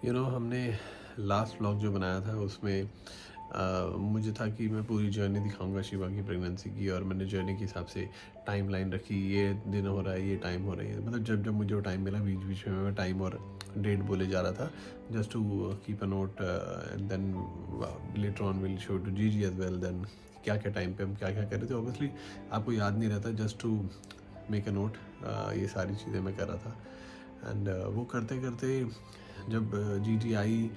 हमने last vlog जो बनाया था उसमें मुझे था कि मैं पूरी जर्नी दिखाऊंगा शिवा की प्रेगनेंसी की, और मैंने जर्नी के हिसाब से टाइम लाइन रखी, ये दिन हो रहा है, ये टाइम हो रही है, मतलब जब जब मुझे वो टाइम मिला बीच बीच में मैं टाइम और डेट बोले जा रहा था, just to keep a note, and then later on will show to जी एज वेल देन क्या क्या टाइम पे हम क्या क्या कर रहे थे। ऑब्वियसली आपको याद नहीं रहता, just to make a note, ये सारी चीज़ें मैं कर रहा था। एंड वो करते करते जब जी आई,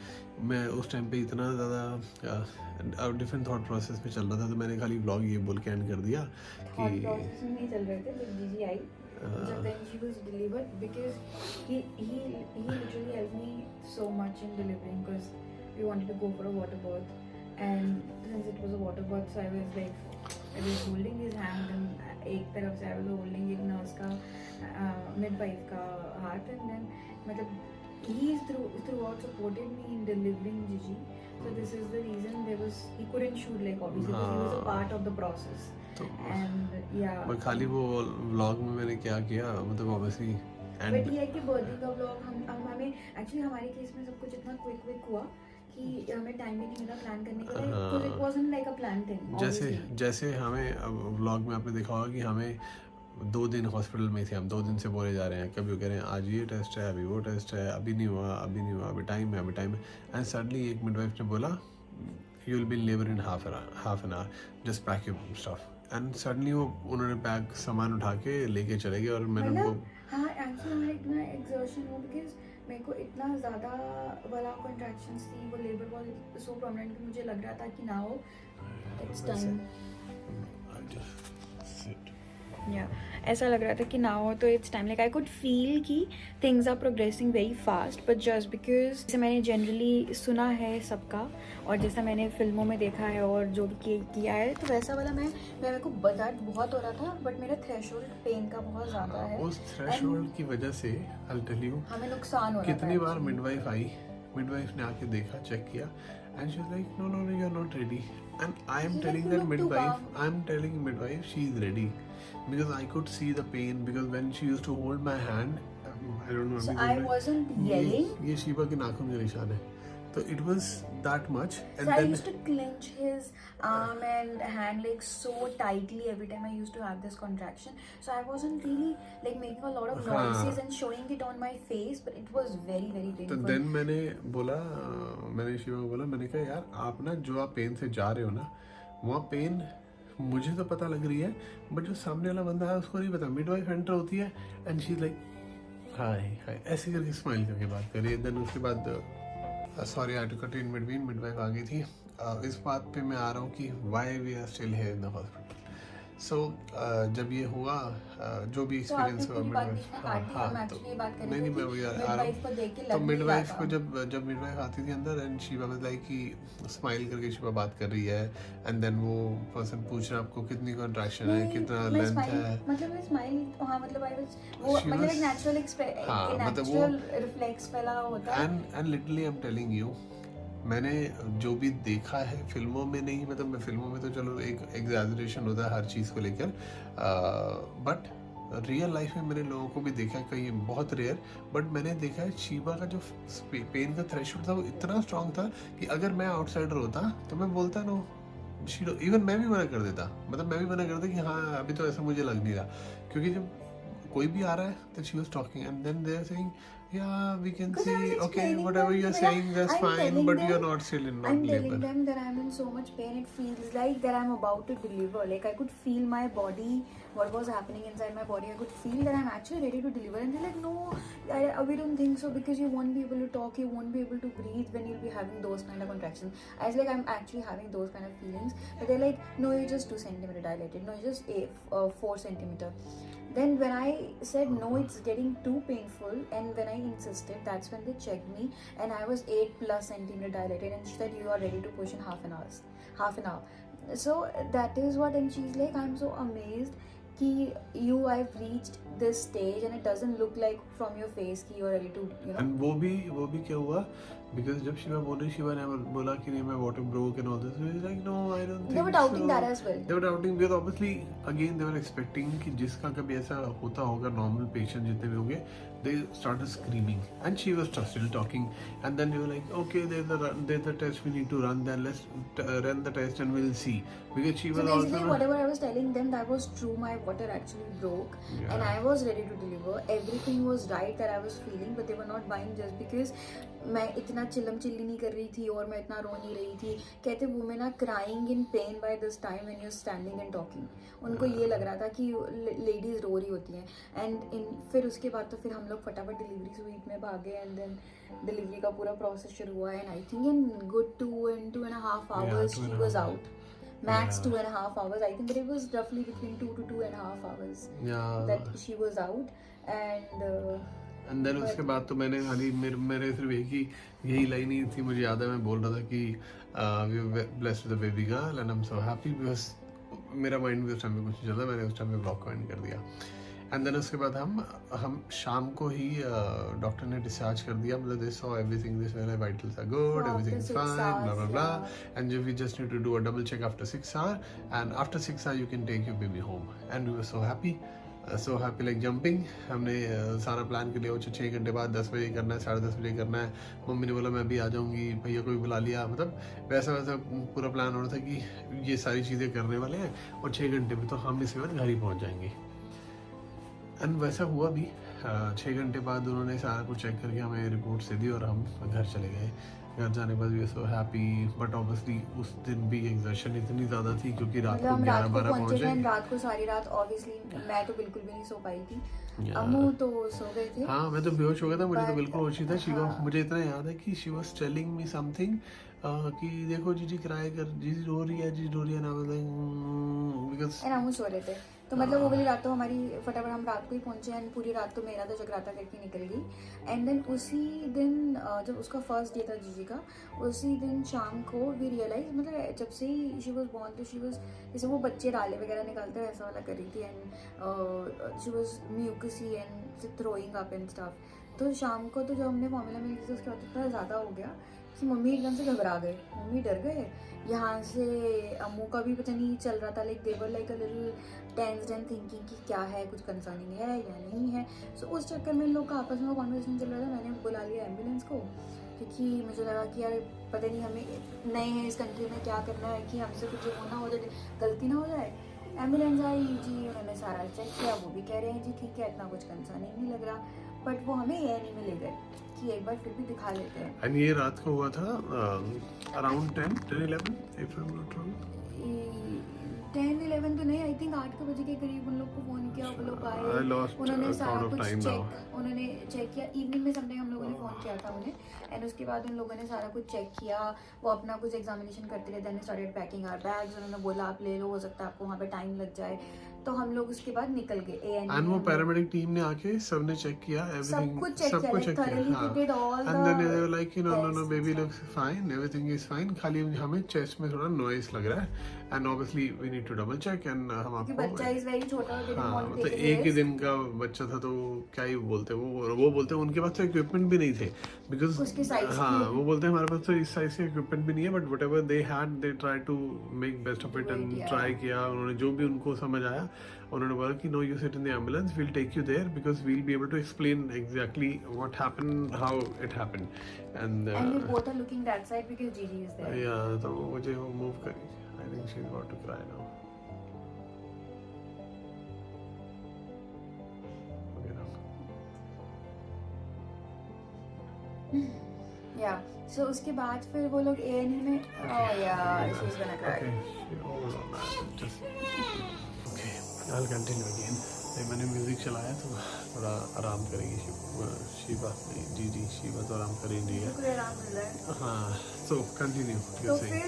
मैं उस टाइम पे इतना ज़्यादा डिफरेंट थॉट प्रोसेस में चल रहा था, तो मैंने खाली व्लॉग ये बोल के एंड कर दिया कि थॉट प्रोसेस में नहीं चल रहे थे जब जीजी आई, जब when she was delivered, because he literally helped me so much in delivering, because we wanted to go for a water birth, and since it was a water birth, so I was holding his hand, and एक तरफ से I was holding एक nurse का midwife का हाथ, and then मतलब he throughout supported me in delivering Gigi. So this is the reason he couldn't shoot, like, obviously, because he was a part of the process. तो And yeah, मैं खाली वो vlog में मैंने क्या किया, मतलब ऑब्वियसली बट ये है कि बर्थडे का व्लॉग हम हमें एक्चुअली हमारे केस में सब कुछ इतना क्विक हुआ कि हमें टाइम भी नहीं मिला प्लान करने के लिए, because it wasn't like a planned thing, जैसे obviously. जैसे हमें व्लॉग में आपने देखा होगा कि हमें 2 दिन हॉस्पिटल में थे, हम 2 दिन से बोले जा रहे हैं, कभी वो कह रहे हैं आज ये टेस्ट है, अभी वो टेस्ट है, अभी नहीं हुआ, अभी नहीं हुआ, अभी टाइम है, अभी टाइम है। एंड सडनली एक मिडवाइफ ने बोला you will be in labour in half an our, just pack your stuff. And suddenly वो उन्होंने पैक सामान उठा के लेके चले गए, और मैंने उनको हाँ, एक्चुअली हमारा इतना एक्सर्शन हुआ, बिकॉज मेरे को इतना ज़्यादा वाला कॉन्ट्रैक्शंस थी, वो लेबर वॉज सो प्रोमिनेंट कि मुझे लग रहा था कि नाउ इट्स टाइम, या ऐसा लग रहा था कि ना हो तो it's time, like I could feel कि things are progressing very fast, but just because जैसे मैंने जनरली सुना है सबका, और जैसा मैंने फिल्मों में देखा है और जो भी किया है, तो वैसा वाला मेरे को दर्द बहुत हो रहा था, बट मेरा थ्रेशोल्ड पेन का बहुत ज़्यादा है। उस थ्रेशोल्ड की वजह से आई विल टेल यू हमें नुकसान हो रहा था। कितनी बार मिडवाइफ आई, मिडवाइफ ने आके देखा, चेक किया, and she was like no no no you are not ready, and I am telling that midwife, I am telling midwife she is ready, because I could see the pain, because when she used to hold my hand, I don't know, So I wasn't yelling. ये शिवा के नाखून के निशान है, तो it was that much, and So I then used to clench his arm and hand like so tightly every time I used to have this contraction. So I wasn't really like making a lot of noises and showing it on my face, but it was very तो painful. Then मैंने बोला, मैंने शिवा को बोला, मैंने कहा यार आप ना जो आप पेन से जा रहे हो ना, वहाँ पेन मुझे तो पता लग रही है, बट जो सामने वाला बंदा है उसको नहीं पता। मिडवाइफ एंटर होती है and she is like hi hi, ऐसे करके स्माइल करके बात कर रही है। देन उसके बाद sorry I to cut in between, midwife आ गई थी। इस बात पे मैं आ रहा हूँ कि why we are still here in the hospital. So जब ये हुआ, जो भी एक्सपीरियंस हुआ मिडवाइफ, हाँ तो नहीं मैं वही आ रहा हूँ। तो मिडवाइफ को जब मिडवाइफ आती थी अंदर, एंड शिवा वाज लाइक कि स्माइल करके शिवा बात कर रही है, एंड देन वो पर्सन पूछ रहा है आपको कितनी कॉन्ट्रैक्शन है, कितना लेंथ है, मतलब मैं स्माइल, हाँ मतलब आई वाज वो मतलब एक नेचुरल रिफ्लेक्स वाला होता है। And literally I am telling you, मैंने जो भी देखा है फिल्मों में नहीं, मतलब मैं फिल्मों में तो चलो एक एग्जैजरेशन होता है हर चीज़ को लेकर, बट रियल लाइफ में मैंने लोगों को भी देखा है, कहीं बहुत रेयर, बट मैंने देखा है शिवा का जो पेन का थ्रेशोल्ड था वो इतना स्ट्रांग था कि अगर मैं आउटसाइडर होता तो मैं बोलता नो, इवन मैं भी मना कर देता, मतलब मैं भी मना कर देता कि हाँ अभी तो ऐसा मुझे लग नहीं रहा, क्योंकि जब कोई भी आ रहा है तो she was talking, and then they are saying yeah we can see okay whatever you're saying that's fine, but you're not still in I'm labor. telling them that I'm in so much pain, it feels like that I'm about to deliver, like I could feel my body, what was happening inside my body, I could feel that I'm actually ready to deliver, and they're like no, we don't think so, because you won't be able to talk, you won't be able to breathe when you'll be having those kind of contractions. I was like I'm actually having those kind of feelings, but they're like no, you're just 2 centimeter dilated, no, you're just 4 centimeter. Then when I said no, it's getting too painful, and when I insisted, that's when they checked me, and I was 8+ centimeter dilated, and she said you are ready to push in half an hour. So that is what, and she's like I'm so amazed कि I've reached this stage and it doesn't look like from your face कि you're ready to, and वो भी क्या हुआ, because जब शिवा बोल रही, शिवा ने बोला कि नहीं मैं water broke and all this, so he's like no I don't think They were doubting so. that as well. They were doubting because obviously again they were expecting कि जिसका कभी ऐसा होता होगा, normal patient जितने भी होंगे, they started screaming and she was still talking, and then they were like okay there's a test we need to run, then let's run the test and we'll see, because she So was basically, also whatever I was telling them, that was true. My water actually broke, Yeah. and I was ready to deliver. Everything was right that I was feeling, but they were not buying just because मैं इतना चिल्लम chilli नहीं कर रही थी और मैं इतना रो नहीं रही थी. कहते women are crying in pain by this time when you're standing and talking. उनको ये लग रहा था कि लेडीज रो रही होती हैं. एंड फिर उसके बाद तो फिर हम लोग फटाफट डिलीवरी स्वीट में भागे, एंड देन डिलीवरी का पूरा प्रोसेस शुरू हुआ. And I think in good 2.5 hours she was out. Max 2.5 hours, I think, but it was roughly between 2 to 2.5 hours that she was out. And then उसके बाद तो मैंने खाली मेरे सिर्फ एक ही यही लाइन ही थी, मुझे याद है मैं बोल रहा था कि we are blessed with the baby girl and I am so happy, because मेरा माइंड भी उस टाइम में कुछ नहीं चलता, मैंने उस टाइम में ब्लॉग को एंड कर दिया. एंड देन उसके बाद हम शाम को ही डॉक्टर ने डिस्चार्ज कर दिया, मतलब they saw everything, this where vitals are good, everything is fine, blah blah blah, and we just need to do a double check after 6 hours, and after 6 hours you can take your baby home. And we were so happy like jumping. हमने सारा plan कर लिया, 6 घंटे बाद 10 बजे करना है, 10:30 बजे करना है. मम्मी ने बोला मैं भी आ जाऊंगी, भैया को भी बुला लिया, मतलब वैसा पूरा प्लान हो रहा था कि ये सारी चीज़ें करने वाले हैं और 6 घंटे में तो हम इसके बाद घर ही पहुंच जाएंगे. एंड वैसा हुआ भी. 6 घंटे बाद उन्होंने सारा कुछ चेक करके हमें रिपोर्ट दे दी और हम घर चले गए. घर जाने के बाद we so happy, but obviously उस दिन भी एग्जर्शन इतनी ज़्यादा थी क्योंकि रात को 11-12 पहुँचे. रात को सारी रात ऑब्वियसली मैं तो बिल्कुल भी नहीं सो पाई थी. अम्मू तो सो गए थे. हाँ मैं तो बेहोश हो गया था, मुझे तो बिल्कुल होश ही था. शिवा, मुझे इतना याद है कि she was telling me something कि देखो जीजी क्राई कर, जीजी रो रही है ना, बिकॉज़ एंड हम सो रहे थे. तो मतलब वो वाली रात तो हमारी फटाफट हम रात को ही पहुंचे, एंड पूरी रात तो मेरा तो जगराता करके निकल गई. एंड देन उसी दिन जब उसका फर्स्ट डे था जीजी का, उसी दिन शाम को वी रियलाइज, मतलब जब से ही शी वॉज बॉर्न तो शी वॉज, जैसे वो बच्चे डाले वगैरह निकालते हैं ऐसा वाला कर रही थी. And she was mucusy and throwing up and stuff. तो शाम को तो जब हमने फॉर्मूला मिल थी तो उसके बाद इतना ज़्यादा हो गया कि मम्मी एकदम से घबरा गए, मम्मी डर गए. यहाँ से अम्मू का भी पता नहीं चल रहा था, like they were like a little tensed and thinking कि क्या है, कुछ कंसर्निंग है या नहीं है. सो उस चक्कर में इन लोग का आपस में कॉन्वर्सेशन चल रहा था. मैंने बुला लिया एम्बुलेंस को क्योंकि मुझे लगा कि यार पता नहीं हमें नए हैं इस कंट्री में, क्या करना है कि हमसे कुछ होना हो जाए, गलती ना हो जाए. एम्बुलेंस आई जी, उन्होंने सारा चेक किया, वो भी कह रहे हैं जी ठीक है, इतना कुछ कंसर्निंग नहीं लग रहा. बट वो हमें ए में ले गए कि एक बार फिर भी दिखा लेते हैं. एंड ये रात को हुआ था around 10-11 if I am not wrong. 10-11 तो नहीं, आई थिंक 8 बजे के करीब उन लोग को फोन किया, वो लोग आए, उन्होंने count सारा of कुछ time उन्होंने चेक किया. इवनिंग में समथिंग हम लोगों ने फ़ोन किया था उन्हें, एंड उसके बाद उन लोगों ने सारा कुछ चेक किया. वो अपना कुछ एग्जामिनेशन करते रहे. Then started packing our bags. उन्होंने बोला आप ले लो, हो सकता है आपको वहाँ पे टाइम लग जाए. तो हम लोग उसके बाद निकल गए. एंड वो पैरामेडिक टीम ने आके सबने चेक किया, एवरीथिंग सब कुछ चेक किया. And then they were like no baby looks fine, everything is fine, खाली हमें चेस्ट में थोड़ा नॉइस लग रहा है. And obviously we need to double check. And हम आपको बच्चा इज वेरी छोटा, हाँ तो एक ही दिन का बच्चा था, तो क्या ही बोलते वो बोलते उनके पास तो इक्विपमेंट भी नहीं थे, बिकॉज हाँ वो बोलते हैं हमारे पास तो इस साइज के इक्विपमेंट भी नहीं है, but whatever they had they try to make best of it and try किया. उन्होंने जो भी उनको समझ आया उन्होंने बोला कि no you sit in the ambulance, we'll take you there because we'll be able to explain exactly what happened, how it happened. And we both are looking that side because GG is there. या तो वो मुझे वो move करी. I think she is about to cry now. Yeah so उसके बाद फिर वो लोग A&E में, ओह यार she is gonna cry. Okay I continue again. मैंने म्यूजिक चलाया तो थोड़ा आराम करेगी शिवा. जी शिवा तो आराम कर रही है. आराम मिल रहा है. हाँ सो कंटिन्यू. तो फिर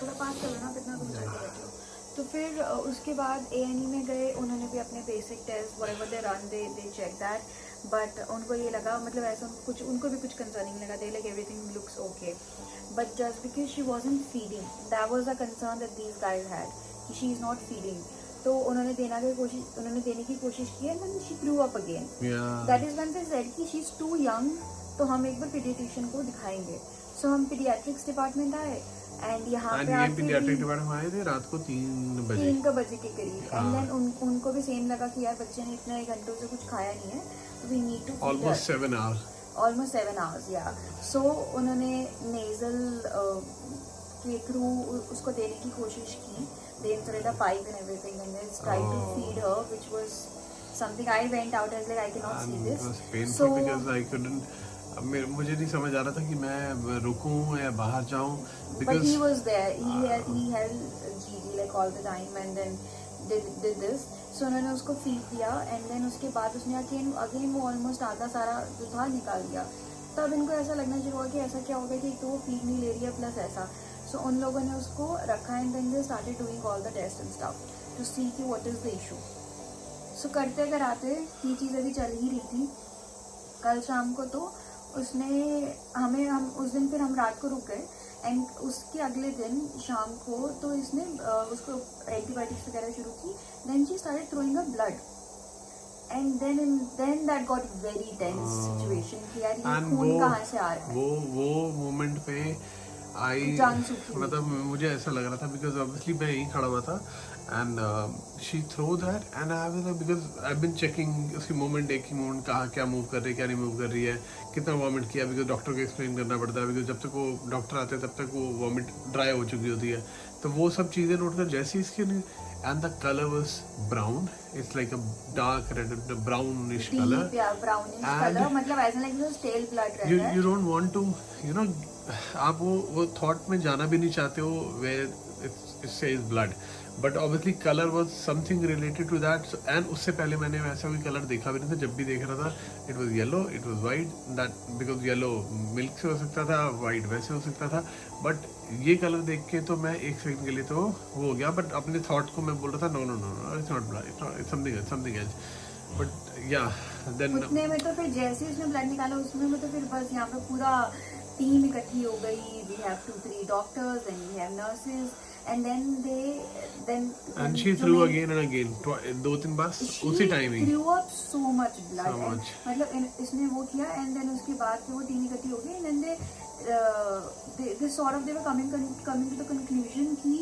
थोड़ा पास चलो ना, कितना दूर जाके बैठो. तो फिर उसके बाद A&E में गए. उन्होंने भी अपने basic test whatever they run they check that. But उनको ये लगा, मतलब ऐसा कुछ उनको भी कुछ कंसर्निंग लगा. They like everything looks okay, but just because she wasn't feeding, that was a concern that these guys had कि शी इज नॉट फीडिंग. तो उन्होंने देने की कोशिश की, and then she grew up again. That is when they said कि she is too young तो हम एक बार पीडियाट्रिशियन को दिखाएंगे. सो हम पीडियाट्रिक्स डिपार्टमेंट आए एंड यहाँ पे ये पीडियाट्रिक डिपार्टमेंट आए थे रात को 3 बजे के करीब. एंड देन उनको भी सेम लगा कि यार बच्चे ने इतने घंटों से कुछ खाया नहीं है, तो we need to almost 7 hours. Almost 7 hours, yeah. So उन्होंने nasal के थ्रू उसको देने की कोशिश की. They inserted a pipe and everything and they tried to feed her, which was something I went out as like I cannot see this. It was painful So because I couldn't. मुझे नहीं समझ आ रहा था कि मैं रुकूं या बाहर जाऊं. but he was there. He held Gigi like all the time and then did this. So उन्होंने उसको फीड दिया एंड देन उसके बाद उसने अगेन वो ऑलमोस्ट आधा सारा जो था निकाल दिया. तब इनको ऐसा लगना शुरू हुआ कि ऐसा क्या हो गया कि तो वो फीड नहीं ले रही है प्लस ऐसा. सो उन लोगों ने उसको रखा and then they started doing all the test and stuff to see कि what is the issue. So करते कराते ये चीज़ अभी चल ही रही थी. कल शाम को तो उसने हम उस दिन फिर हम रात को रुक गए एंड उसके अगले दिन शाम को तो इसने उसको एंटीबायोटिक्स वगैरह शुरू की. Then she started throwing up blood and then that got very tense situation कि यार ये खून कहाँ से आ रहा है. वो मोमेंट पे मतलब मुझे ऐसा लग रहा था बिकॉज ऑब्वियसली मैं यहीं खड़ा हुआ था and she throw that and I was because I been checking उसकी मूवमेंट एक ही मूवमेंट कहाँ क्या मूव कर रही है क्या नहीं मूव कर रही है कितना वॉमिट किया बिकॉज डॉक्टर को एक्सप्लेन करना पड़ता है बिकॉज जब तक वो डॉक्टर आते हैं तब तक वो वॉमिट ड्राई हो चुकी होती है. तो वो सब चीज़ें नोट कर जैसी इसकी and the colour was brown. It's like a dark red brownish colour. मतलब ऐसा लाइक स्टेल ब्लड रहता है. यू डोंट वांट टू आप वो थॉट में जाना भी नहीं चाहते हो where it says blood but obviously colour was something related to that. And उससे पहले मैंने वैसा कोई कलर देखा भी नहीं था. जब भी देख रहा था it was yellow it was white that because yellow milk से हो सकता था वाइट वैसे हो सकता था. बट ये कलर देख के तो मैं एक सेकंड के लिए तो वो हो गया. बट अपने थॉट को मैं बोल रहा था no no no no it's not blood it's something else. But yeah then उतने में तो फिर जैसे उसने ब्लड निकाला उसमें में तो फिर बस यहाँ पे पूरा टीम इकट्ठी हो गई. We have 2-3 doctors and we have nurses and then she threw again and again 2-3 बार उसी टाइम ही threw up so much blood. मतलब इसने वो किया and then उसके बाद फिर वो टीम इकट्ठी हो गई and then they sort of they were coming to the conclusion कि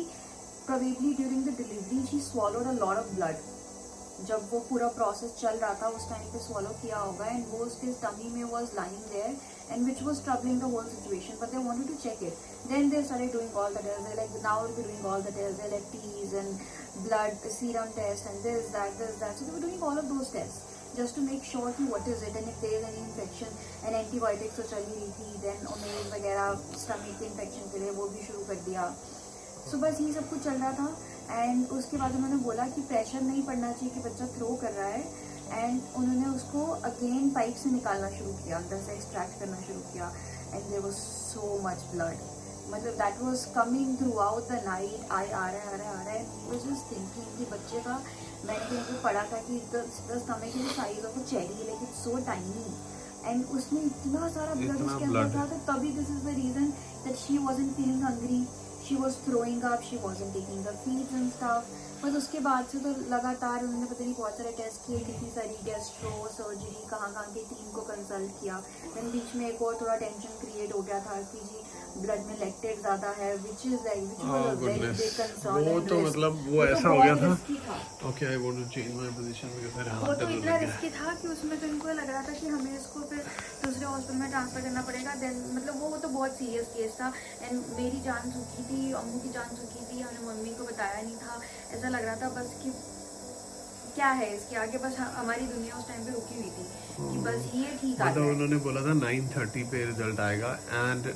probably during the delivery she swallowed a lot of blood. जब वो पूरा प्रोसेस चल रहा था उस टाइम पे swallow किया होगा and वो उसके tummy में was lying there and which was troubling the whole situation but they wanted to check it. Then they started doing all the tests. They're like now we're doing all the tests. They're like T's and blood serum test and this that. So they were doing all of those tests just to make sure कि what is it and if there is any infection and antibiotics तो चल ही रही थी. Then homage वगैरह stomach के infection के लिए वो भी शुरू कर दिया. So बस ये सब कुछ चल रहा था एंड उसके बाद उन्होंने बोला कि प्रेशर नहीं पड़ना चाहिए कि बच्चा थ्रो कर रहा है. एंड उन्होंने उसको अगेन पाइप से निकालना शुरू किया अंदर से एक्सट्रैक्ट करना शुरू किया and there was so much blood. मतलब that was coming throughout the night. आ रहा है. ही वाज जस्ट थिंकिंग कि बच्चे का मैंने कहीं पे पढ़ा था कि the stomach is size of a cherry like it's so tiny and उसमें इतना सारा ब्लड उसके अंदर था. तो तभी this is the reason that she wasn't feeling hungry. She was throwing up, she wasn't taking the feeds and stuff. बस उसके बाद से तो लगातार उन्होंने पता नहीं बहुत सारे टेस्ट किए कितनी सारी गैस्ट्रो सर्जरी कहाँ की टीम को कंसल्ट किया. देन बीच में एक और थोड़ा टेंशन क्रिएट हो गया था कि जी ब्लड में लैक्टेट ज़्यादा है which was a very big concern. वो तो मतलब वो ऐसा हो गया था. Okay, I want to change my position because मेरे हाथ वो तो इतना रिस्की था कि उसमें तो इनको लग रहा था कि हमें इसको फिर दूसरे हॉस्पिटल में ट्रांसफ़र करना पड़ेगा. देन मतलब वो तो बहुत सीरियस केस था एंड मेरी जान सूखी थी अम्मू की जान सूखी थी. हमने मम्मी को बताया नहीं था. ऐसा लग रहा था बस कि क्या है इसके आगे. बस हमारी दुनिया उस टाइम पे रुकी हुई थी कि बस ये ठीक आ जाए. उन्होंने बोला था 9:30 पे रिजल्ट आएगा एंड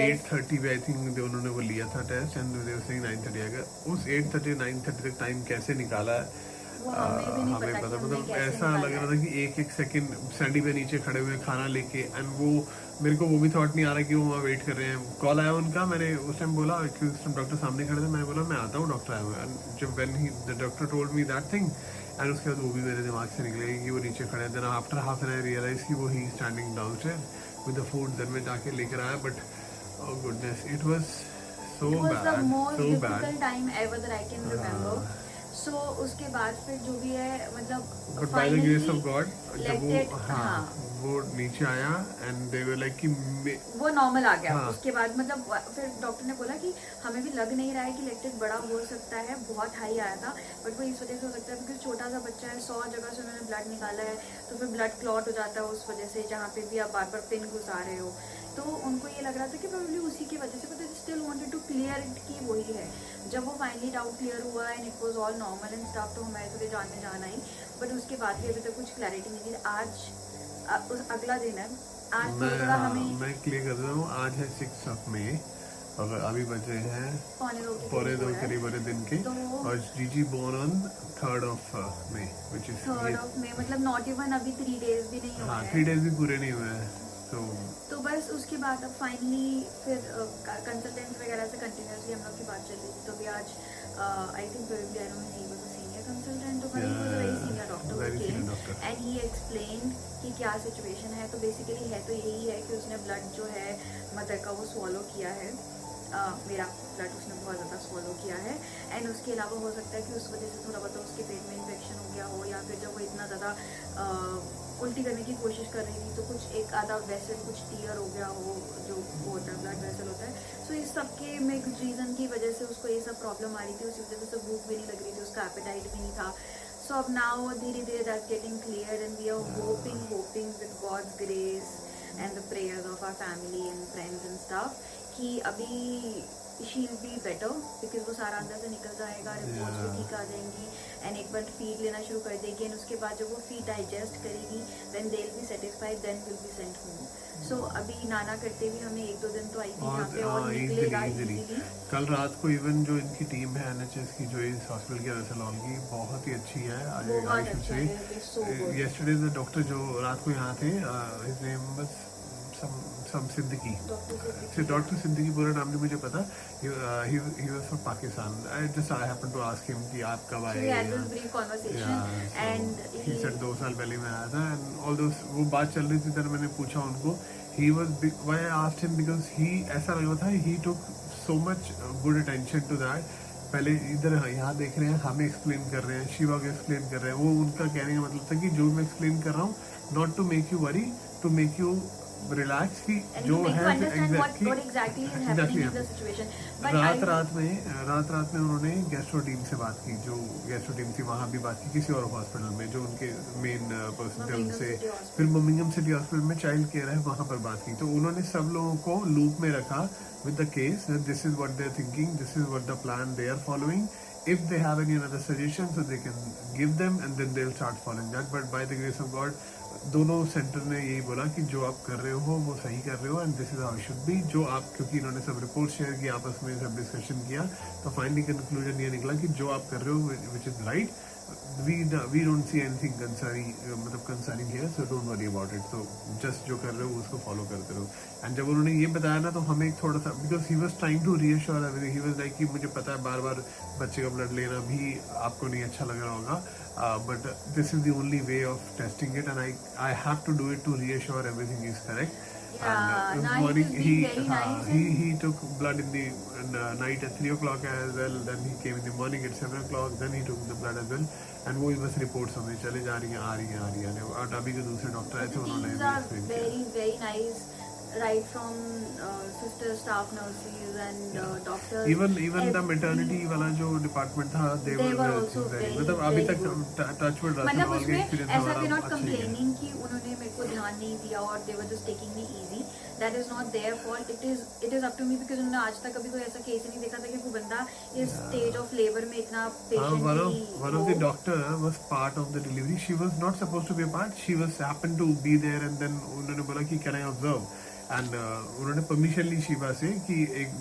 8:30 पे आई थिंक उन्होंने वो लिया था test and they were saying 9:30 आएगा. उस 8:30 9:30 तक टाइम कैसे निकाला है हमें पता. मतलब ऐसा लग रहा था कि एक सेकंड सैंडी पे नीचे खड़े हुए खाना लेके एंड वो मेरे को वो भी थॉट नहीं आ रहा कि वो वहाँ वेट कर रहे हैं. कॉल आया उनका. मैंने उस टाइम बोला क्योंकि डॉक्टर सामने खड़े थे. मैंने बोला मैं आता हूँ डॉक्टर आया हुआ है. जब when he the doctor told me that thing and उसके बाद वो भी मेरे दिमाग से निकले कि वो नीचे खड़े हैं. Then after half an hour realise कि वो he standing downstair with the food. Then मैं जाके लेकर आया but oh goodness it was so bad. The most difficult time ever that I can remember. सो उसके बाद फिर जो भी है मतलब but by the grace of finally God जब वो लेक्टेड, हाँ वो नीचे आया एंड दे वर लाइक कि वो नॉर्मल आ गया। हाँ। उसके बाद मतलब फिर डॉक्टर ने बोला कि हमें भी लग नहीं रहा है कि लेक्टेड बड़ा हो सकता है, बहुत हाई आया था, बट वो इस वजह से हो सकता है बिकॉज छोटा सा बच्चा है, 100 जगह से उन्होंने ब्लड निकाला है, तो फिर ब्लड क्लॉट हो जाता है उस वजह से, जहाँ पे भी आप बार बार पिन घुसा रहे हो। तो उनको ये लग रहा था कि प्रोबेबली उसी की वजह से, but still wanted to clear it कि वही है। जब वो फाइनली डाउट क्लियर हुआ and it was all normal and stuff, तो हमारे थोड़े जान में जान आई, बट उसके बाद भी अभी तक कुछ क्लैरिटी नहीं थी। आज उस अगला दिन है, आज थोड़ा हमें मैं क्लियर कर रहा हूँ। आज है 6 ऑफ मई और अभी बजे हैं पौने दो करीब वाले दिन के, और GG born on 3rd of May which is 3rd of May, मतलब नॉट इवन अभी 3 days भी नहीं हुए हाँ हैं। 3 days भी पूरे नहीं हुए हैं। तो बस उसके बाद अब फाइनली फिर कंसल्टेंट्स वगैरह से कंटिन्यूसली हम लोग की बात चल रही थी। तो भी आज I think probably I don't know he was a senior consultant, तो he was a very senior doctor and he explained कि क्या सिचुएशन है। तो बेसिकली है तो यही है कि उसने ब्लड जो है मदर का वो स्वॉलो किया है, मेरा ब्लड उसने बहुत ज़्यादा स्वॉलो किया है, एंड उसके अलावा हो सकता है कि उस वजह से थोड़ा बहुत उसके पेट में इन्फेक्शन हो गया हो, या फिर जब वो इतना ज़्यादा उल्टी करने की कोशिश कर रही थी तो कुछ एक आधा वेसल कुछ टीयर हो गया हो, जो वो होता है ब्लड वेसल होता है। सो इस सब के में कुछ रीज़न की वजह से उसको ये सब प्रॉब्लम आ रही थी, उसी वजह से भूख भी नहीं लग रही थी, उसका एपेटाइट भी नहीं था। सो अब नाउ धीरे धीरे that's getting clear and we are hoping with God's grace and the prayers of our family and friends and stuff कि अभी she will be better, because वो सारा अंदर से निकल जाएगा, रिपोर्ट्स भी ठीक आ जाएंगी एंड एक बार फीड लेना शुरू कर देगी, एंड उसके बाद जब वो फीड डाइजेस्ट करेगी then they will be satisfied, then will be sent home. So अभी नाना करते भी हमें 1-2 दिन तो आई थी यहाँ पे और निकलेगा इजीली। कल रात को इवन जो इनकी टीम है NHS की, जो इस हॉस्पिटल की रसलौल की, बहुत ही अच्छी है। यस्टरडे द डॉक्टर जो रात को यहाँ थे, his name was some Siddiqui, doctor Siddiqui, पूरा नाम नहीं मुझे पता। he was from Pakistan. I happened to ask him कि आप कब आए? and he said 2 साल पहले मैं आया था, and all those वो बात चल रही थी, तब मैंने पूछा उनको, why I asked him because ऐसा लगा था he took so much good attention to that। पहले इधर यहाँ देख रहे हैं, हमें एक्सप्लेन कर रहे हैं, शिवा को एक्सप्लेन कर रहे हैं। वो उनका कहने का मतलब था कि जो मैं एक्सप्लेन कर रहा हूँ, not to make you worry, to make you relax की जो है रात में उन्होंने गैस्ट्रो टीम से बात की, जो गैस्ट्रो टीम थी वहाँ भी बात की किसी और हॉस्पिटल में, जो उनके मेन पर्सन थे उनसे, फिर बर्मिंघम सिटी हॉस्पिटल में चाइल्ड केयर है वहाँ पर बात की। तो उन्होंने सब लोगों को लूप में रखा with the case, this is what they are thinking, this is what the plan they are following, if they have any other suggestions so they can give them and then they'll start following that, but by the grace of God दोनों centre ने यही बोला कि जो आप कर रहे हो वो सही कर रहे हो and this is how should be. जो आप, क्योंकि इन्होंने सब रिपोर्ट शेयर की, आपस में सब डिस्कशन किया, तो फाइनली कंक्लूजन ये निकला कि जो आप कर रहे हो which is right, we don't see anything concerning here, so don't worry about it, so just जो कर रहे हो उसको फॉलो करते रहो। एंड जब उन्होंने ये बताया ना, तो हमें थोड़ा सा, because he was trying to reassure everything, he was like कि मुझे पता है बार बार बच्चे का ब्लड लेना भी आपको नहीं अच्छा लग रहा होगा, but this is the only way of testing it and I have to do it to reassure everything is correct. And morning he took blood in the night at 3 o'clock as well, then he came in the morning at 7 o'clock, then he took the blood as well, and वो बस reports हमें चले जा रही हैं, आ रही हैं। और अभी जो दूसरे डॉक्टर आए थे उन्होंने very nice, right from sister, staff nurses and doctors, even the maternity वाला जो डिपार्टमेंट था, they were also very, मतलब अभी तक टचवुड रहा, मतलब उसमें ऐसा they're not complaining कि उन्होंने मेरे को ध्यान नहीं दिया और they were just taking me easy, that is not their fault, it is up to me, because उन्होंने आज तक कभी कोई ऐसा केस नहीं देखा था कि कोई बंदा इस स्टेज ऑफ लेबर में इतना patiently. one of the doctor was part of the delivery, she was not supposed to be a part, she was happened to be there, and then उन्होंने बोला कि can I observe, and उन्होंने permission ली शिवा से कि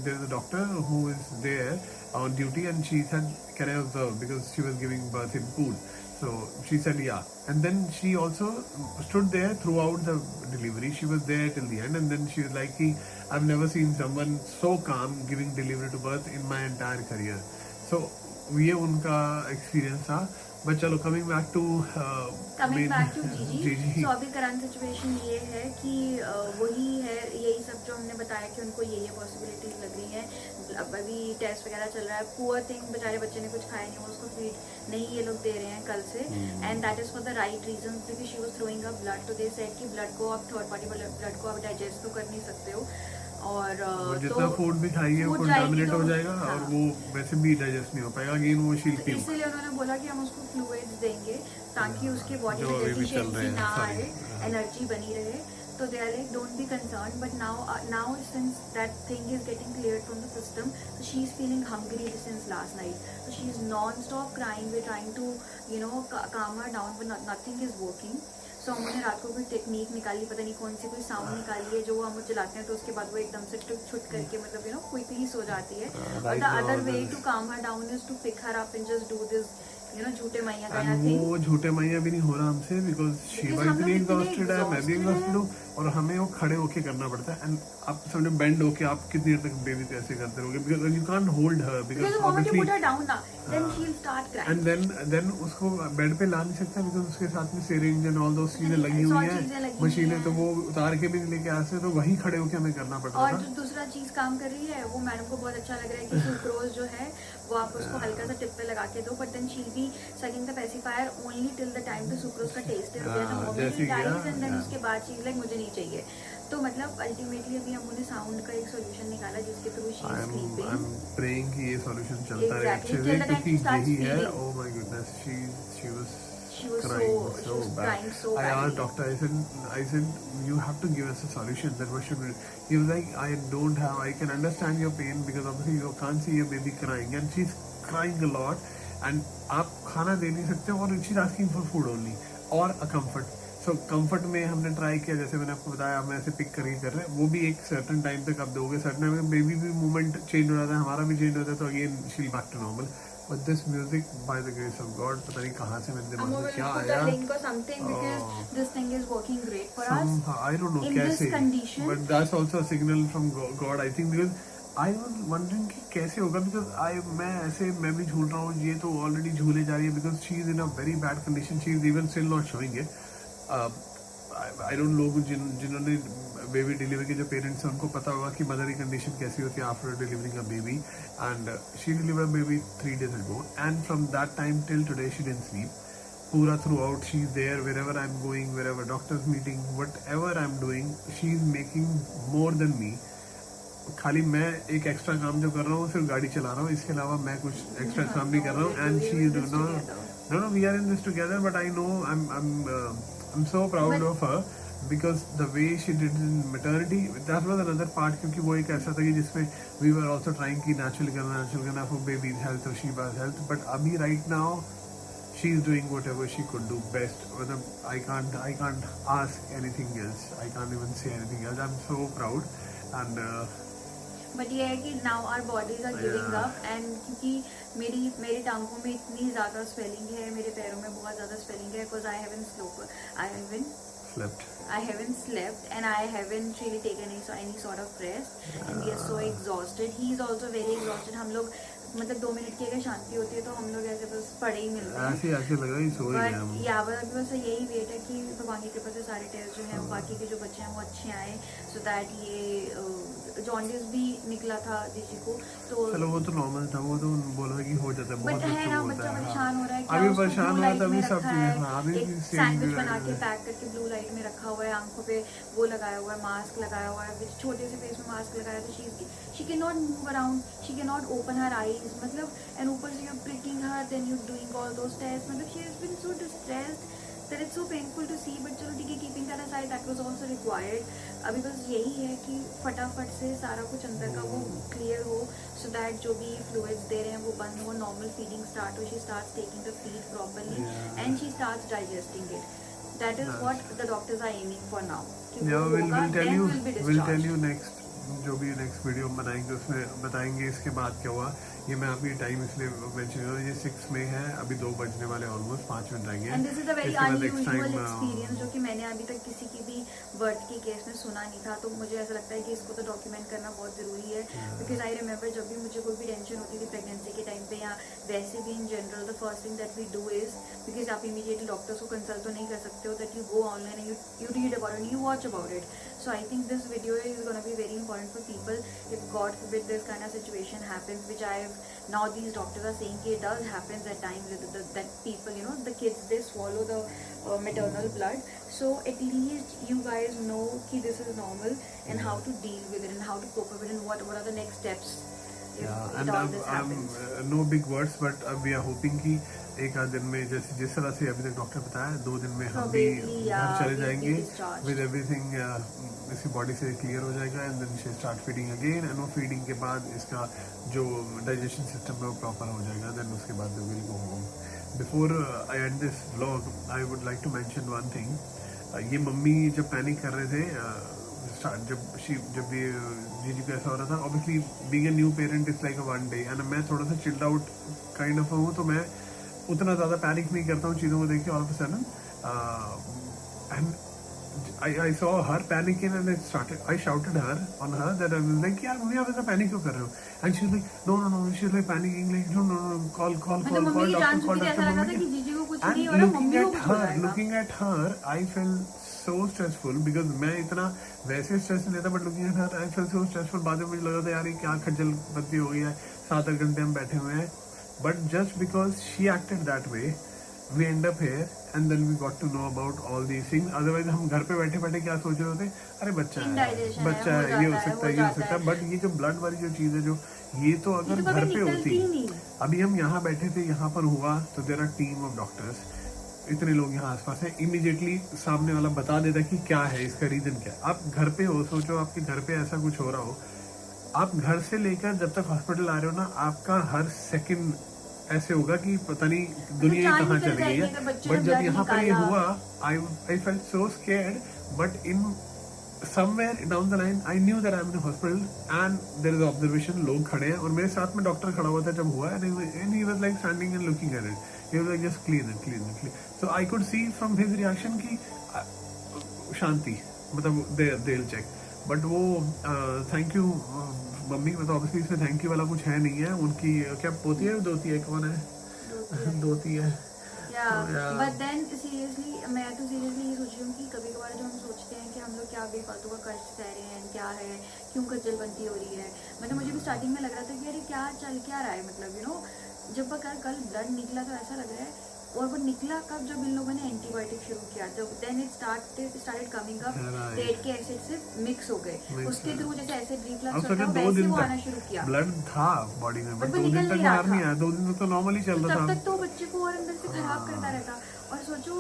there is a doctor who is there on duty, and she said can I observe, because she was giving birth in pool, so she said yeah, and then she also stood there throughout the delivery, she was there till the end, and then she was like I've never seen someone so calm giving delivery to birth in my entire career, so ये उनका experience था। But चलो coming back to जीजी। सो अभी current situation ये है कि वही है, यही सब जो हमने बताया कि उनको ये पॉसिबिलिटीज लग रही हैं। अब अभी टेस्ट वगैरह चल रहा है। पुअर थिंग, बेचारे बच्चे ने कुछ खाया नहीं, वो उसको फीड नहीं ये लोग दे रहे हैं कल से, and that is for the right reason, because she was throwing up blood. तो दे सेड कि ब्लड को आप थर्ड पार्टी ब्लड को आप डाइजेस्ट तो कर नहीं सकते हो, और जितना फूड भी खाइए वो कंटामिनेट हो जाएगा, हाँ, और वो वैसे भी डाइजेस्ट नहीं हो पाएगा, अगेन वो शील तो इसलिए उन्होंने बोला कि हम उसको फ्लूइड्स देंगे ताकि उसके बॉडी में अभी भी चल डेफिशिएंसी रहे हैं, ना sorry. आए, एनर्जी बनी रहे। तो they are like don't be concern, but now since that thing is getting cleared from the system, so she is feeling hungry since last night, so she is non-stop crying. We're trying to calm her down, but nothing is working. So हमने रात को कोई technique निकाली, पता नहीं कौन सी कोई sound निकाली है जो हम चलाते हैं तो उसके बाद वो एकदम से छुट करके मतलब क्विकली सो जाती है। और the other way to calm her down is to pick her up and just do this झूठे मैया का थिंग। वो झूठे मैया भी नहीं हो रहा हमसे, बिकॉज शिवा इतनी एग्जॉस्टेड है, मैं भी एग्जॉस्टेड हूँ, और हमें वो खड़े होके करना पड़ता है। एंड आप समझो बेंड होके आप कितनी देर तक बेबी को ऐसे करते रहोगे, because you can't hold her, because and then उसको बेड पे ला नहीं सकता, बिकॉज उसके साथ में सिरिंज एंड ऑल दोस चीजें लगी हुई हैं, मशीनें, तो वो उतार के भी नहीं लेके आ सकते, तो वहीं खड़े होके हमें करना पड़ता और था। जो दूसरा चीज काम कर रही है वो मैडम को बहुत अच्छा लग रहा है कि सुक्रोज जो है वो आप उसको हल्का सा टिप पे लगा के दो, but then she'll be sucking the pacifier only till the time the sucrose का टेस्ट है, एंड देन उसके बाद शील लाइक मुझे नहीं चाहिए। तो मतलब अल्टीमेटली अभी हमने साउंड का एक सॉल्यूशन निकाला जिसके through she is sleeping. I am praying कि ये सॉल्यूशन चलता रहे अच्छे से, क्योंकि यही है। Oh my goodness, she was crying so bad. I asked doctor, I said you have to give us a solution, that what should we do? He was like, I can understand your pain, because obviously you can't see your baby crying, and she's crying a lot, and आप खाना दे नहीं सकते, और she's asking for food only or a comfort. So comfort में हमने try किया, जैसे मैंने आपको बताया, हम ऐसे पिक करके कर रहे हैं, वो भी एक सर्टन टाइम तक आप दोगे, सर्टन टाइम बेबी भी मूवमेंट चेंज हो जाता है, हमारा भी चेंज होता है, तो again she'll back to normal. But this music, by the grace of God, पता नहीं कहाँ से मेरे दिमाग में क्या आया। link or something, because this thing is working great for us. I don't know in कैसे, this condition. but that's also a signal from God, I think, because I was wondering कि कैसे होगा, because मैं भी झूल रहा हूँ, ये तो ऑलरेडी झूले जा रही है, because she is in a very bad condition, she is even still not showing it. I don't know, जिन्होंने बेबी डिलीवर के जो पेरेंट्स हैं उनको पता होगा कि मदर की कंडीशन कैसी होती है after delivering a baby, and she delivered baby 3 days ago, and from that time till today she didn't sleep. पूरा throughout she is there, wherever I'm going, wherever doctor's meeting, whatever I'm doing, she is making more than me. खाली मैं एक extra काम जो कर रहा हूँ सिर्फ गाड़ी चला रहा हूँ, इसके अलावा मैं कुछ एक्स्ट्रा काम नहीं कर रहा हूँ, and she is no, we are in this together, but I know I'm so proud of her, because the way she did in maternity, that was another part, क्योंकि वो एक ऐसा था कि जिसमें we were also trying कि naturally करना for baby's health or Shiva's health, but अभी right now she is doing whatever she could do best. मतलब I can't ask anything else, I can't even say anything else. I'm so proud, and but ये है कि now our bodies are giving up, and क्योंकि मेरी टांगों में इतनी ज़्यादा स्वेलिंग है, मेरे पैरों में बहुत ज़्यादा स्वेलिंग है, because I haven't slept and I haven't really taken any sort of rest, and we are so exhausted. He is also very exhausted. हम लोग मतलब 2 मिनट की अगर शांति होती है तो हम लोग ऐसे बस पड़े ही मिलते हैं, ऐसे लग रहा है सो ही गए हम। अभी बस यही वेट है कि भगवान की कृपा से सारे टेस्ट जो है बाकी के जो बच्चे हैं वो अच्छे आए, सो दैट ये जॉन्डिस भी निकला था जीजी को, तो चलो वो तो नॉर्मल था, वो तो बोला कि हो जाता है, बहुत है ना, बच्चा परेशान हो रहा है, अभी परेशान हो रहा था, अभी सब चीजें, अभी सैंडविच बना के पैक करके ब्लू लाइट में रखा हुआ है, आंखों पे वो लगाया हुआ है, मास्क लगाया हुआ है, छोटे से फेस में मास्क लगाया था, she can not move around, she can not open her eyes, मतलब, एंड ऊपर से you pricking her, then you doing all those test, मतलब she has been so distressed that it's so painful to see, but चलो ठीक है, keeping that aside, that was also required. अभी बस यही है कि फटाफट से सारा कुछ अंदर का वो क्लियर हो, so that जो भी फ्लूइड्स दे रहे हैं वो बंद हो, नॉर्मल फीडिंग स्टार्ट हो, she starts taking the feed properly, and she starts digesting it. That is what the doctors are aiming for now. we'll tell you next, जो भी नेक्स्ट वीडियो बनाएंगे उसमें बताएंगे इसके बाद क्या हुआ, ये मैं अभी टाइम इसलिए मेंशन कर रहा हूँ, ये 6 में है, अभी 2 बजने वाले, ऑलमोस्ट 5 मिनट रहेंगे। And this is a very इसके बाद next अनयूजुअल time, एक्सपीरियंस जो कि मैंने अभी तक किसी की भी बर्थ के केस में सुना नहीं था, तो मुझे ऐसा लगता है कि इसको तो डॉक्यूमेंट करना बहुत ज़रूरी है। बिकॉज आई रिमेंबर जब भी मुझे कोई भी टेंशन होती थी प्रेगनेंसी के टाइम पे या वैसे भी in general, the first thing that we do is, because आप इमीडिएटली डॉक्टर्स को कंसल्ट तो नहीं कर सकते हो, that you go online and you read about it, you watch about it. So I think this video is going to be very important for people. If God forbid this kind of situation happens, which now these doctors are saying it does happen at times, that people, the kids, they swallow the maternal blood. So at least you guys know कि this is normal and how to deal with it and how to cope with it and what are the next steps. Yeah, and I'm no big words, but we are hoping कि एक आध दिन में जैसे जिस तरह से अभी तक डॉक्टर बताया, 2 दिन में हम भी घर चले जाएंगे विद एवरीथिंग, इसकी बॉडी से क्लियर हो जाएगा and then she start feeding again, and वो फीडिंग के बाद इसका जो डाइजेशन सिस्टम है वो प्रॉपर हो जाएगा, देन उसके बाद we will go home. Before I end this vlog I would like to mention one thing. ये मम्मी जब पैनिक कर रहे थे, जब ये जीजी को ऐसा हो रहा था, obviously being a new parent is like a one day, and मैं थोड़ा सा चिल्ड आउट काइंड ऑफ हूँ, तो मैं उतना ज़्यादा पैनिक नहीं करता हूँ चीज़ों को देख के. All of a sudden and I saw her panicking and I shouted on her that I was like, यार मम्मी आप ऐसा पैनिक क्यों कर रहे हो? And she was like, no, she was like panicking, like no, call doctor, and looking at her, I felt so stressful because मैं इतना वैसे स्ट्रेस नहीं लेता, but looking at her, I felt so stressful. बाद में मुझे लगा था यार ये क्या खज्जल बत्ती हो गई है, 7-8 घंटे हम बैठे हुए हैं, but just because she acted that way, we end up here and then we got to know about all these things. Otherwise हम घर पे बैठे बैठे क्या सोच रहे होते, अरे बच्चा है, ये हो सकता है, बट ये जो ब्लड वाली जो चीज़ है, जो ये तो अगर घर पे होती, अभी हम यहाँ बैठे थे, यहाँ पर हुआ, तो there are team of doctors, इतने लोग यहाँ आसपास हैं, इमीडिएटली सामने वाला बता देता कि क्या है, इसका रीजन क्या है. आप घर पे हो, सोचो आपके घर पे ऐसा कुछ हो रहा हो, आप घर से लेकर जब तक हॉस्पिटल आ रहे हो ना, आपका हर सेकंड ऐसे होगा कि पता नहीं दुनिया कहाँ चली गई है. बट जब यहाँ पर ये हुआ, I felt so scared, but in somewhere down the line I knew that I am in hospital and there is observation, लोग खड़े हैं और मेरे साथ में डॉक्टर खड़ा हुआ था जब हुआ, and he was like standing and looking at it, he was like just clean it. So I could see from his reaction की शांति, मतलब दे विल चेक. बट वो थैंक यू मम्मी, मतलब ऑब्वियसली इसमें थैंक यू वाला कुछ है नहीं है. उनकी क्या पोती है, दोती है, कौन है, दोती है. बट देन सीरियसली मैं तो सीरियसली ये सोच रही हूँ कि कभी कभार जो हम सोचते हैं कि हम लोग क्या बेफालतू का कष्ट सह रहे हैं, क्या है, क्यों खज्जलबंदी हो रही है. मतलब मुझे भी स्टार्टिंग में लग रहा था कि अरे क्या चल क्या रहा है, मतलब जब कल ब्लड निकला तो ऐसा लग रहा है, और वो निकला कब, जब इन लोगों ने एंटीबायोटिक शुरू किया, जब then it started coming up, red के एसिड से मिक्स हो गए, उसके थ्रू जैसे एसिड रिफ्लक्स होता है वैसे वो आना शुरू किया. ब्लड था बॉडी में, बट 2 दिन तक बाहर नहीं आया, 2 दिन तक तो नॉर्मली चल रहा था. तब तक तो बच्चे को और अंदर से खराब करता रहता. और सोचो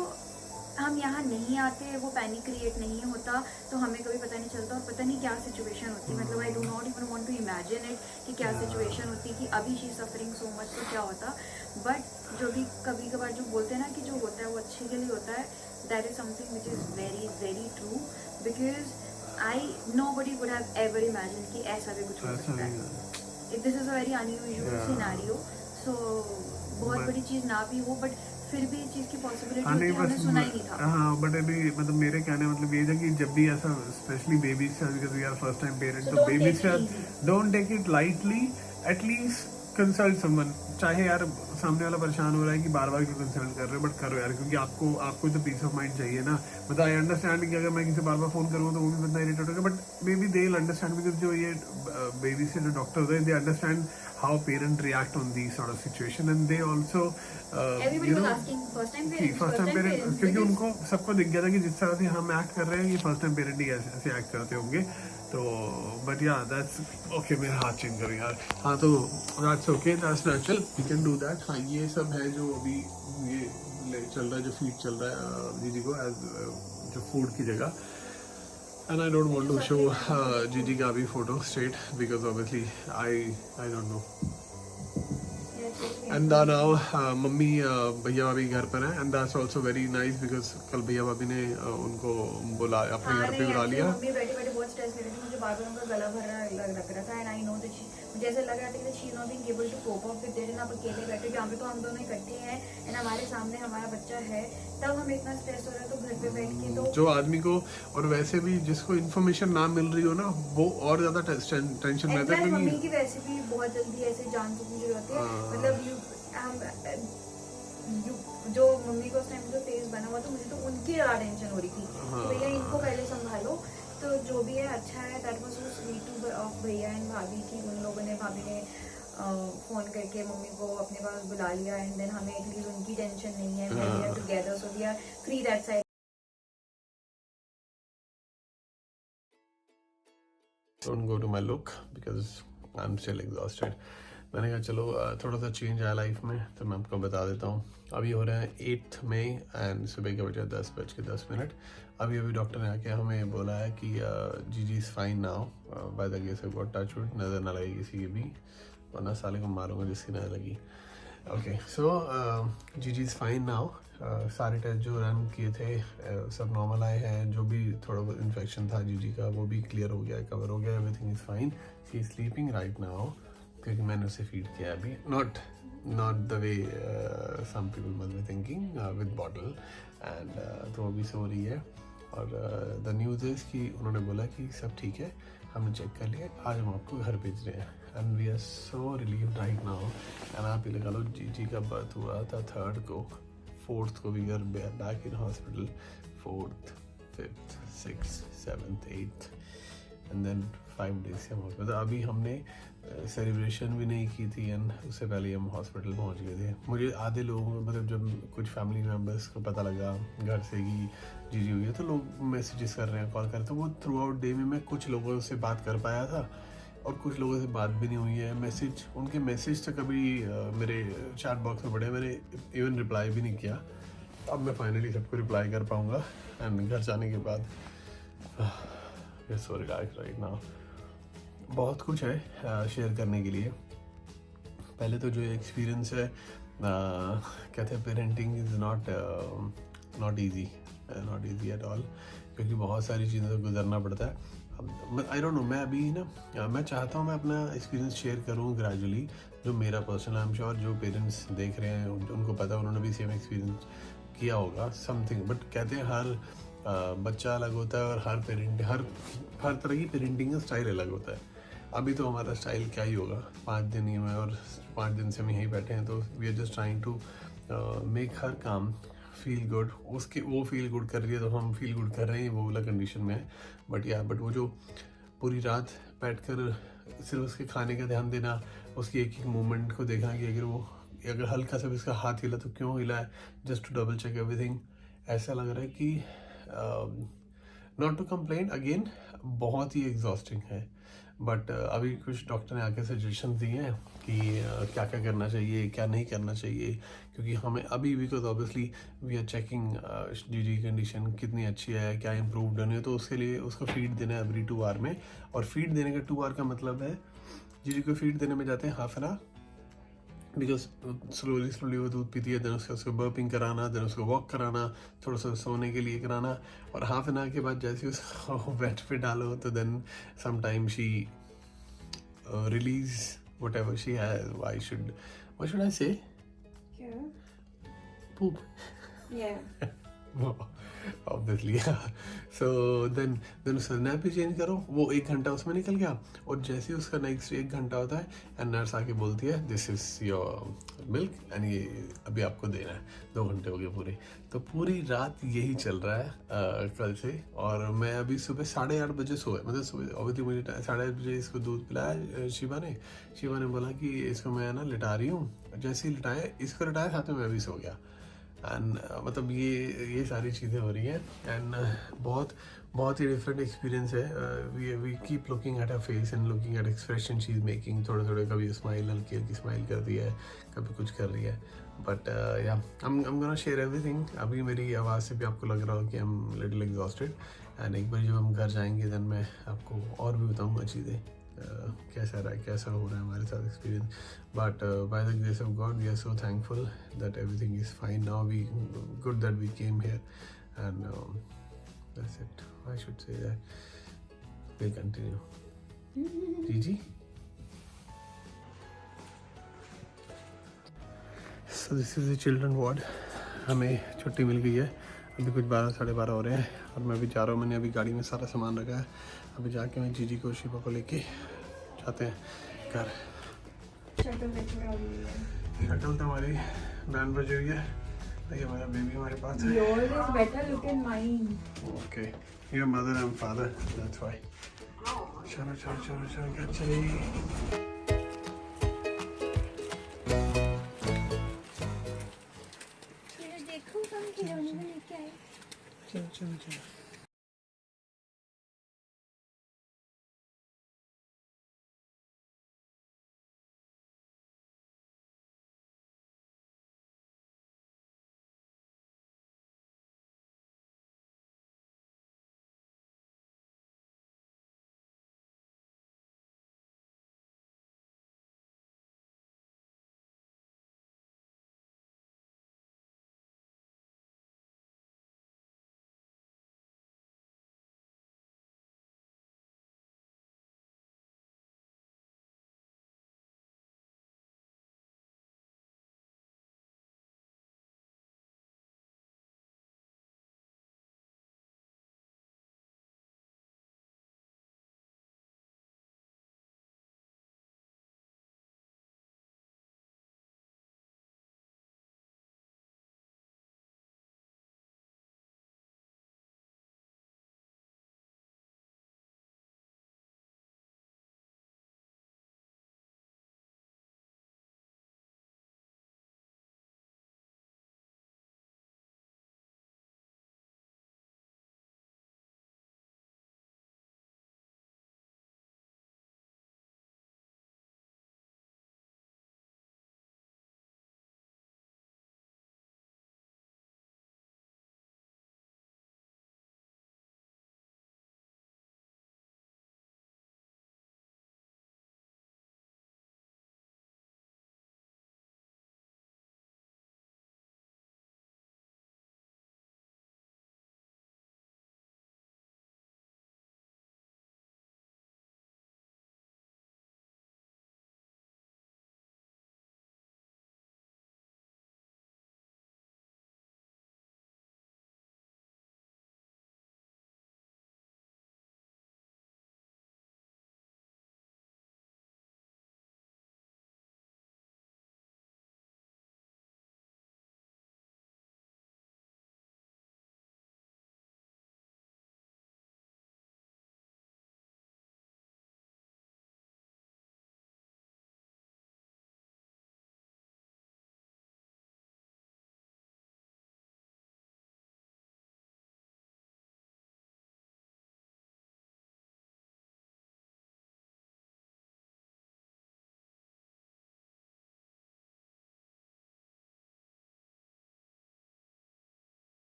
हम यहाँ नहीं आते, वो पैनिक क्रिएट नहीं होता, तो हमें कभी पता नहीं चलता, और पता नहीं क्या सिचुएशन होती. मतलब I do not even want to imagine it कि क्या सिचुएशन होती कि अभी शी सफरिंग सो मच, तो क्या होता. बट जो भी कभी कभार जो बोलते हैं ना कि जो होता है वो अच्छे के लिए होता है, that is something which is very very true, because nobody would have ever imagined कि ऐसा भी कुछ हो सकता है. This is a very unusual scenario. So बहुत बड़ी चीज़ ना भी हो, बट फिर भी इस चीज़ की पॉसिबिलिटी होती है, हमने सुना ही नहीं था. हाँ, बट अभी मतलब मेरे कहने मतलब ये है कि जब भी ऐसा स्पेशली बेबीज से, because we are first time parent, तो बेबीज से don't take it lightly, at least consult someone. चाहे यार सामने वाला परेशान हो रहा है कि बार बार क्यों कंसल्ट कर रहे हो, बट करो यार, क्योंकि आपको तो पीस ऑफ माइंड चाहिए ना. मतलब आई अंडरस्टैंड कि अगर मैं किसी बार बार फोन करूँगा तो वो भी बंदा इरिटेट होगा, but may be they will understand, because जो ये बेबी से जो डॉक्टर होते हैं, they understand how parent react on these sort of situation, and they also everybody was asking first time parents, क्योंकि उनको सबको दिख गया था कि जिस तरह से हम एक्ट कर रहे हैं ये फर्स्ट टाइम पेरेंट ही ऐसे एक्ट करते होंगे. तो बट या दैट्स ओके. मेरा हाथ चेंज करो यार. हाँ, तो that's okay, that's natural, we can do that. हाँ, ये सब है जो अभी ये चल रहा है, जो फीड चल रहा है दीदी को एज जो फूड की जगह. And I don't want to show Gigi का भी photo straight because obviously I don't know. And now mummy भैया भाभी घर पर हैं, and that's also very nice because कल भैया भाभी ने उनको बुला अपने घर पे बुला लिया. मम्मी बैठे बैठे बहुत स्ट्रेस ले रही थी, मुझे बार बार उनका गला भर रहा लग रहा था, एंड आई नो दैट मुझे ऐसा लग रहा था कि she is not being able to cope up with it, आप अकेले बैठे यहाँ पे तो हम दोनों इकट्ठे हैं एंड हमारे सामने हमारा बच्चा है, तब हमें इतना स्ट्रेस हो रहा है, तो घर पे बैठ के तो जो आदमी को और वैसे भी जिसको इन्फॉर्मेशन ना मिल रही हो ना, वो और ज्यादा टेंशन में रहता है मम्मी क्योंकि की वैसे भी बहुत जल्दी ऐसे जान चुकी जो होती है, मतलब यू जो मम्मी को उस टाइम जो फेस बना हुआ, तो मुझे तो उनकी ज़्यादा टेंशन हो रही थी कि भैया इनको पहले संभालो, तो जो भी है अच्छा है। That was so sweet two of भैया एंड भाभी की, उन लोगों ने, भाभी ने फ़ोन करके मम्मी को अपने पास बुला लिया, एंड देन हमें एटलीस्ट उनकी टेंशन नहीं है, we are together, so we are free that side. Don't go to my look because I am still exhausted. मैंने कहा चलो थोड़ा सा चेंज आया लाइफ में, तो मैं आपको बता देता हूँ। अभी हो रहा है 8 मई एंड सुबह के बजे 10:10। अभी डॉक्टर ने आके हमें बोला है कि जीजी is fine now, bye the grace of God, touch wood, नज़र ना लगे किसी की भी, वरना साले को मारूंगा जिसकी नज़र लगी। ओके, सो जीजी इज़ फाइन नाउ। सारे टेस्ट जो रन किए थे सब नॉर्मल आए हैं, जो भी थोड़ा बहुत इन्फेक्शन था जीजी का वो भी क्लियर हो गया, कवर हो गया, everything is fine. She is sleeping right now, क्योंकि मैंने उसे फीड किया अभी, not the way some people must be thinking, with bottle, and तो अभी सो रही है। और द न्यूज़ इज़ कि उन्होंने बोला कि सब ठीक है, हमने चेक कर लिया, आज हम आपको घर भेज रहे हैं, and we are so relieved right now. And आप ये लगा लो, जीजी का बर्थ हुआ था 3rd को, 4th को we are back in hospital, 4th, 5th, 6th, 7th, 8th, and then 5 days से हम हॉस्पिटल। अभी हमने सेलिब्रेशन भी नहीं की थी, एंड उससे पहले हम हॉस्पिटल पहुंच गए थे। मुझे आधे लोगों, मतलब जब कुछ फैमिली मेम्बर्स को पता लगा घर से कि जीजी हुई है, तो लोग मैसेजेस कर रहे हैं, कॉल कर रहे हैं, तो वो थ्रू आउट डे में मैं कुछ लोगों से बात कर पाया था और कुछ लोगों से बात भी नहीं हुई है। मैसेज, उनके मैसेज तक कभी मेरे चैट बॉक्स में पड़े, मैंने इवन रिप्लाई भी नहीं किया। अब मैं फाइनली सबको रिप्लाई कर पाऊँगा, एंड घर जाने के बाद सो रिलैक्स राइट नाउ। बहुत कुछ है शेयर करने के लिए। पहले तो जो एक्सपीरियंस है, कहते हैं parenting is not easy at all, क्योंकि बहुत सारी चीज़ों से गुजरना पड़ता है। आई डोंट नो, मैं अभी ना मैं चाहता हूँ मैं अपना एक्सपीरियंस शेयर करूँ ग्रेजुअली, जो मेरा पर्सनल, आई एम श्योर जो पेरेंट्स देख रहे हैं उनको पता है, उन्होंने भी सेम एक्सपीरियंस किया होगा समथिंग। बट कहते हैं हर बच्चा अलग होता है और हर तरह की पेरेंटिंग का स्टाइल अलग होता है। अभी तो हमारा स्टाइल क्या ही होगा, 5 दिन ही हुए और 5 दिन से हम यहीं बैठे हैं, तो we are just trying to make her calm feel good. उसके वो फील गुड कर रही है तो हम फील गुड कर रहे हैं, वो वाला कंडीशन में है। बट वो जो पूरी रात बैठकर सिर्फ उसके खाने का ध्यान देना, उसकी एक एक मूवमेंट को देखना कि अगर हल्का सा भी इसका हाथ हिला तो क्यों हिला है, just to double check everything. ऐसा लग रहा है कि नॉट टू कंप्लेन अगेन, बहुत ही एग्जॉस्टिंग है। बट अभी कुछ डॉक्टर ने आके सजेशन दिए हैं कि क्या क्या करना चाहिए, क्या नहीं करना चाहिए, क्योंकि हमें अभी because obviously we are checking GG की कंडीशन कितनी अच्छी है, क्या इम्प्रूव होनी है, तो उसके लिए उसको फीड देना है एवरी 2 आवर में। और फीड देने का 2 आवर का मतलब है जीजी को फीड देने में जाते हैं half an our, because slowly वो दूध पीती है, देन उसको बर्पिंग कराना, देन उसको वॉक कराना, थोड़ा सा सोने के लिए कराना, और हाफ एन आवर के बाद जैसे उसको बेड पे डालो तो then some time she release whatever she has. Why should I say poop? Yeah. Obviously. So then उसका नैप भी चेंज करो, वो 1 घंटा उसमें निकल गया, और जैसे ही उसका नेक्स्ट 1 घंटा होता है एंड नर्स आके बोलती है this is your milk and ये अभी आपको देना है। 2 घंटे हो गए पूरे, तो पूरी रात यही चल रहा है कल से। और मैं अभी सुबह 8:30 बजे सोया, मतलब सुबह ऑब्वियसली मुझे 8:30 बजे इसको दूध पिलाया शिवा ने बोला कि इसको मैं ना लिटा रही हूँ। जैसे ही इसको लिटाया साथ में मैं भी सो गया। एंड मतलब ये सारी चीज़ें हो रही हैं, एंड बहुत ही डिफरेंट एक्सपीरियंस है। We keep looking at her face and looking at expression she is making. थोड़े कभी स्माइल हल्की स्माइल कर दी है, कभी कुछ कर रही है, बट या I am gonna share everything. अभी मेरी आवाज़ से भी आपको लग रहा हो कि I am little exhausted, and एक बार जब हम घर जाएंगे देन मैं आपको और भी बताऊँगा चीज़ें कैसा हो रहा है हमारे साथ experience. But by the grace of God we are so thankful that everything is fine now. We good that we came here and that's it. I should say that will continue. जीजी, so this is the children ward. हमें छुट्टी मिल गई है, अभी कुछ 12 साढ़े 12 हो रहे हैं और मैं अभी जा रहा हूँ। मैंने अभी गाड़ी में सारा सामान रखा है, अभी जाके मैं जीजी को शिवा को लेके जाते हैं घर। शटल तो हमारी बैंड बजी हुई है, देखिए मेरा बेबी हमारे पास है। Yours is better look than mine. Okay, your mother and father, that's why. चलो चलो चलो चलो घर चलिए। देखो हम खिलौने में लेके आए। चलो चलो चलो।